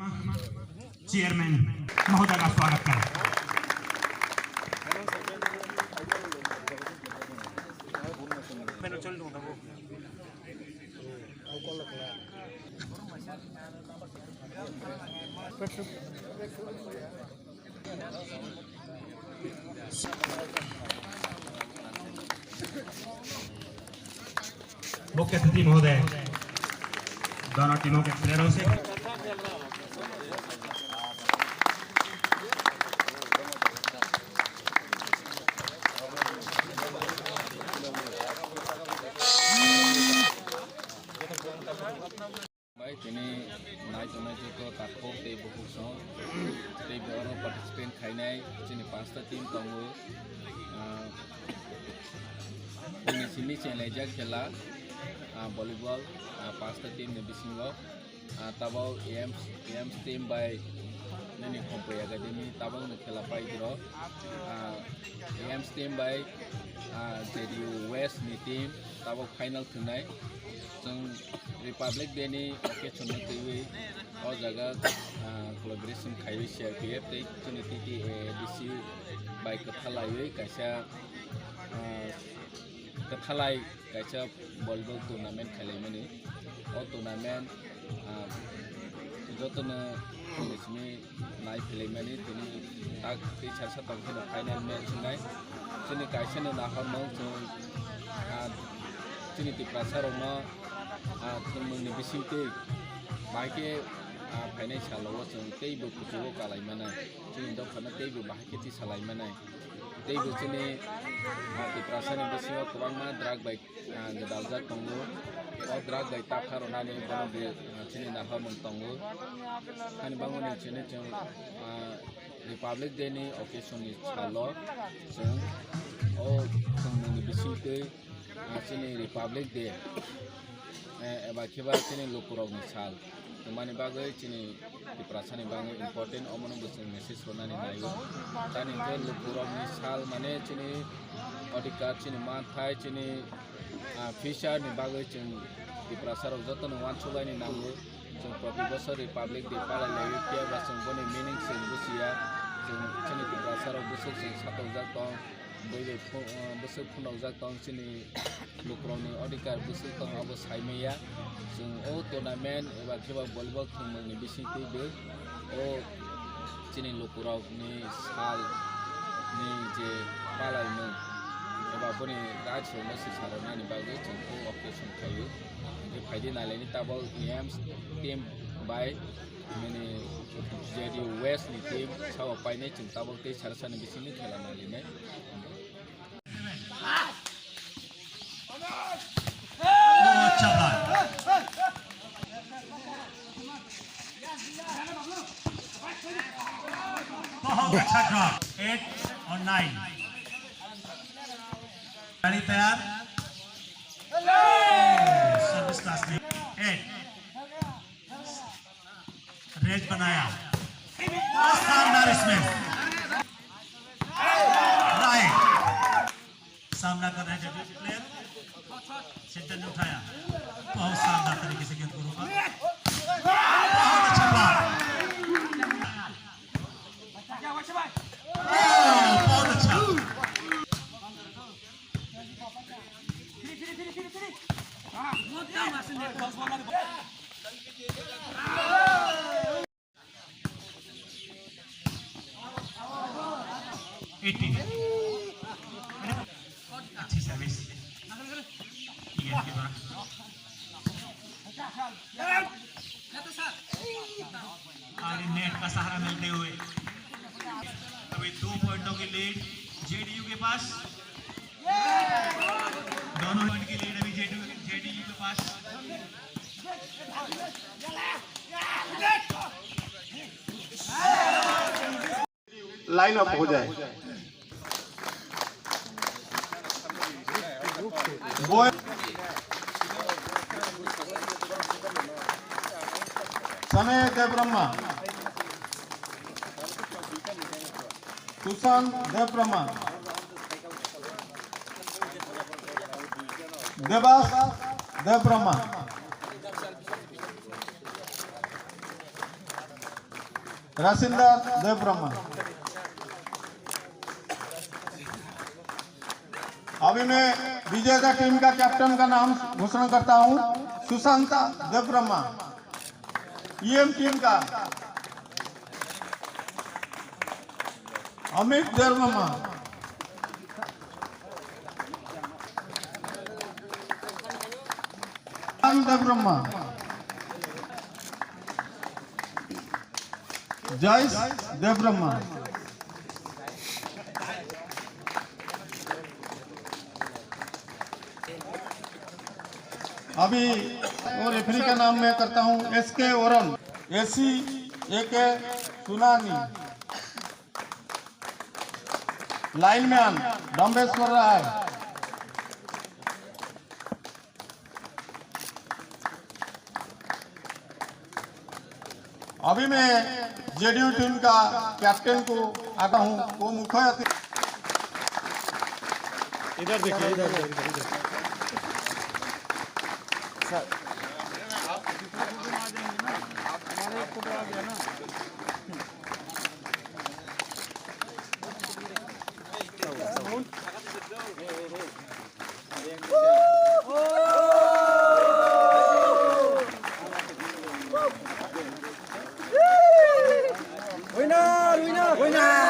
Chairman महोदय का स्वागत करें। मुख्य अतिथि महोदय दोनों टीमों के प्लेयरों से participant khainai chini pasta team tongo ini sini Songsajak khela volleyball pasta team ni bisingo tabau am team by nini kompai academy tabau ni khela pai dro am team by JDU West ni team tabau final thunai jong Republic Day ni occasion ni tiwi o jaga collaboration khai share PF tei chuni TTAADC by kathalai kaisa kathalai kaisa volleyball tournament khalai mani o tournament jotona nismi nai khalai mani tini tak ti charsa tongkhina final match ngai chuni kaisa na nahar no chuni ti prasarong no thumung ni bisingte baike financial law jeng teibo kutuo kalai mana chini dok khana teibo bahake ti salai mana teibo chini ti prasani bisingo kwbangma drug by daljak tongo o drug by tapharona ni bono be chini nahar mung tongo ani bangoni chini jeng Republic Day ni occasion ni chalo jeng o thumung ni bisingte chini Republic Day eba khiba chini lokurok ni sal mani bagai chini di prasani bangai important omono buseng message ronani nayo tani ke lokurok ni sal mane chini odikar chini manthai chini fisher ni bagai chini di prasarok jotono wanchubai ni nango jeng proti bosor Republic Day pala layo kia baseng boni meaning seng busia jeng chini di prasarok busuk seng satojak tong bebe busuk phunojak tong chini lokurok ni odikar busuk tong abo saimeya jeng o tournament eba khiba volleyball thumung ni bisingti be o chini lokurok ni sal ni je palai mung eba boni rajyo no sisarona ni bagai jeng o occasion khayo je phaidi nalai ni tabal am team by mini JDU West ni team sawa paine jeng tabal te sarsa ni bisingni khela nalai ne बहुत अच्छा drop 8 और 9 तैयार service class में 8 raise बनाया शानदार इसमें right सामना कर रहे हैं प्लेयर सेंटर ने उठाया बहुत शानदार तरीके से गेंद को रोका बहुत अच्छा बात बहुत अच्छा 18 अच्छी सर्विस आगे नेट का सहारा मिलते हुए अभी 2 पॉइंटों की लीड जेडीयू के पास दोनों पॉइंट की लीड अभी जेडीयू के पास लाइन अप हो जाए समय देव ब्रह्मा सुशांत देव ब्रह्मा देवास देव ब्रह्मा राशिंदर देव ब्रह्मा। अभी मैं विजेता टीम का कैप्टन का नाम घोषणा करता हूं। सुशांत देव ब्रह्मा ईएम टीम का अमित देव ब्रह्मा, देव ब्रह्मा, जयस देव ब्रह्मा। अभी और रेफरी का नाम मैं करता हूं एसके ओरन, एसी एके सुनानी, लाइनमैन डम्बेश्वर राय, अभी मैं जेडीयू टीम का कैप्टन को आता हूं वो मुख्य इधर देखिए, इधर winner.